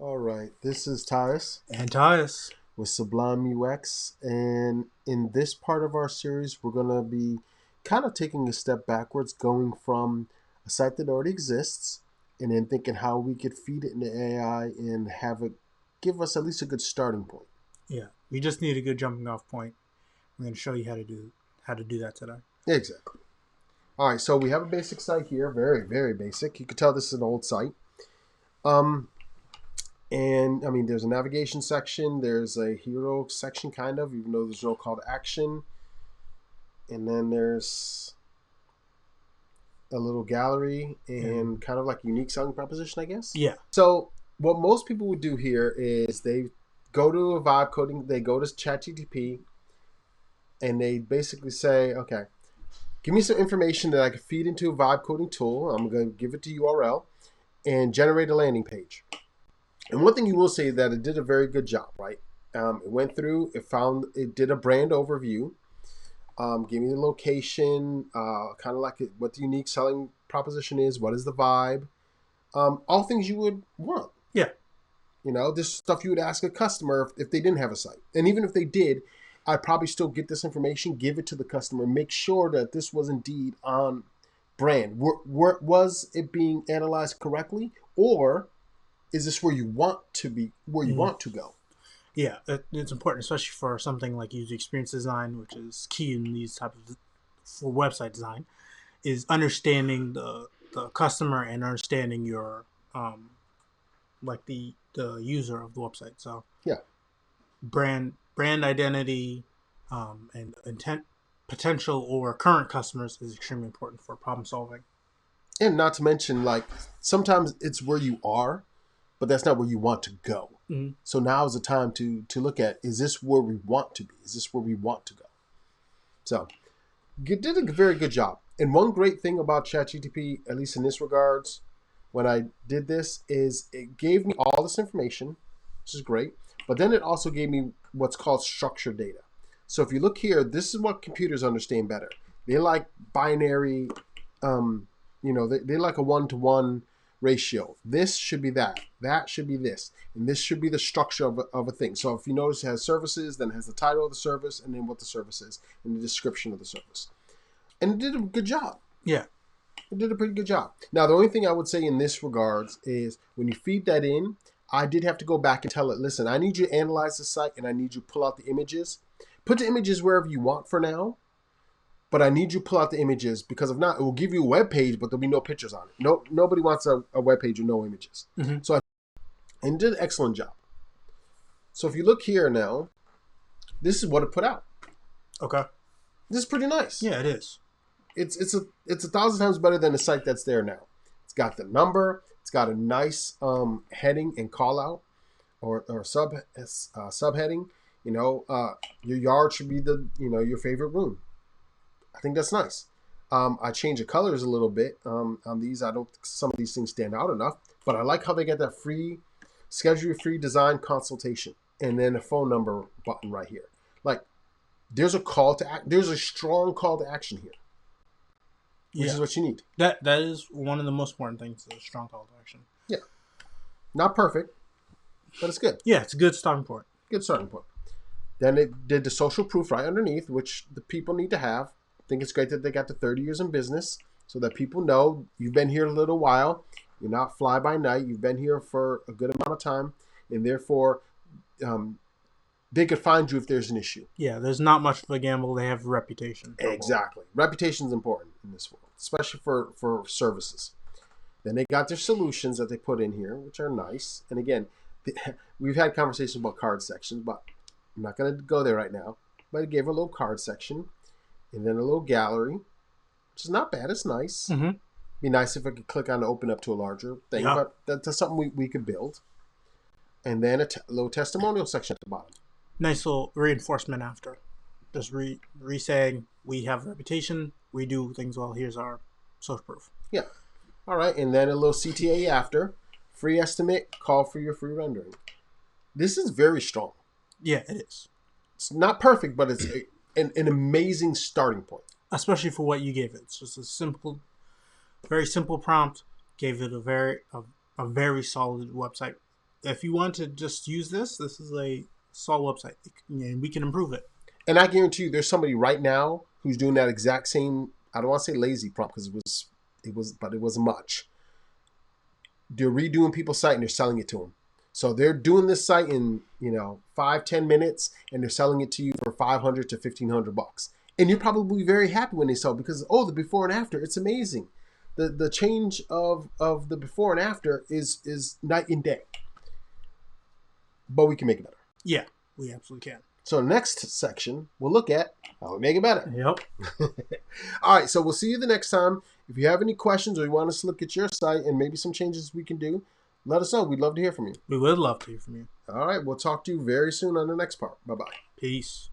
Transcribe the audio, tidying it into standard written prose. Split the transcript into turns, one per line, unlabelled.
All right, this is Tyus
And Tyus.
with Sublime UX, and in this part of our series, we're going to be kind of taking a step backwards, going from a site that already exists, and then thinking how we could feed it into AI and have it give us at least a good starting point.
Yeah, we just need a good jumping off point. I'm going to show you how to do that today.
Exactly. All right, so we have a basic site here, very, very basic. You can tell this is an old site. Um, And I mean, there's a navigation section, there's a hero section, kind of, even though there's no call to action. And then there's a little gallery and kind of like unique selling proposition, I guess.
Yeah.
So, what most people would do here is they go to a vibe coding, they go to ChatGPT, and they basically say, okay, give me some information that I can feed into a vibe coding tool. I'm going to give it to URL and generate a landing page. And one thing you will say is that it did a very good job, right? It went through, it did a brand overview, gave me the location, kind of like what the unique selling proposition is, what is the vibe, all things you would want.
Yeah.
You know, this stuff you would ask a customer if they didn't have a site. And even if they did, I'd probably still get this information, give it to the customer, make sure that this was indeed on brand. Was it being analyzed correctly, or is this where you want to be, where you want to go?
Yeah, it's important, especially for something like user experience design, which is key in these types of for website design, is understanding the customer and understanding your like the user of the website. So
Yeah.
brand identity and intent potential or current customers is extremely important for problem solving.
And not to mention, like, sometimes it's where you are, but that's not where you want to go.
Mm-hmm.
So now is the time to look at, is this where we want to be? Is this where we want to go? So you did a very good job. And one great thing about ChatGPT, at least in this regards, when I did this, is it gave me all this information, which is great. But then it also gave me what's called structured data. So if you look here, this is what computers understand better. They like binary, they like a one-to-one ratio. This should be that. That should be this. And this should be the structure of a thing. So if you notice it has services, then it has the title of the service, and then what the service is, and the description of the service. And it did a good job.
Yeah.
It did a pretty good job. Now, the only thing I would say in this regards is when you feed that in, I did have to go back and tell it, listen, I need you to analyze the site, and I need you to pull out the images. Put the images wherever you want for now, but I need you to pull out the images, because if not, it will give you a web page, but there'll be no pictures on it. Nobody wants a web page with no images.
Mm-hmm.
So and did an excellent job. So if you look here now, this is what it put out.
Okay.
This is pretty nice.
Yeah, it is.
It's 1,000 times better than the site that's there now. It's got the number. It's got a nice heading and call out or subheading. Your yard should be your favorite room. I think that's nice. I changed the colors a little bit on these. I don't think some of these things stand out enough, but I like how they get that schedule your free design consultation, and then a phone number button right here. Like, there's a strong call to action here, which is what you need.
That is one of the most important things, is a strong call to action.
Yeah. Not perfect, but it's good.
Yeah, it's a good starting point.
Good starting point. Then it did the social proof right underneath, which the people need to have. I think it's great that they got the 30 years in business so that people know you've been here a little while. You're not fly by night. You've been here for a good amount of time, and therefore they could find you if there's an issue.
Yeah, there's not much of a gamble. They have a reputation.
Exactly. Reputation is important in this world, especially for services. Then they got their solutions that they put in here, which are nice. And again, we've had conversations about card sections, but I'm not going to go there right now. But it gave a little card section, and then a little gallery, which is not bad. It's nice.
Mm-hmm.
Be nice if I could click on to open up to a larger thing, but that's something we could build. And then a little testimonial section at the bottom.
Nice little reinforcement after. Just re-saying, we have a reputation, we do things well, here's our social proof.
Yeah. All right, and then a little CTA after. Free estimate, call for your free rendering. This is very strong.
Yeah, it is.
It's not perfect, but it's an amazing starting point.
Especially for what you gave it. It's just a very simple prompt. Gave it a very solid website if you want to just use this is a solid website, and we can improve it.
And I guarantee you, there's somebody right now who's doing that exact same. I don't want to say lazy prompt because but it wasn't much. They're redoing people's site and they're selling it to them. So they're doing this site in 5-10 minutes, and they're selling it to you for $500 to $1,500. And you're probably very happy when they sell because the before and after, it's amazing. The change of the before and after is night and day. But we can make it better.
Yeah, we absolutely can.
So next section, we'll look at how we make it better.
Yep.
All right, so we'll see you the next time. If you have any questions or you want us to look at your site and maybe some changes we can do, let us know. We'd love to hear from you.
We would love to hear from you.
All right, we'll talk to you very soon on the next part. Bye-bye.
Peace.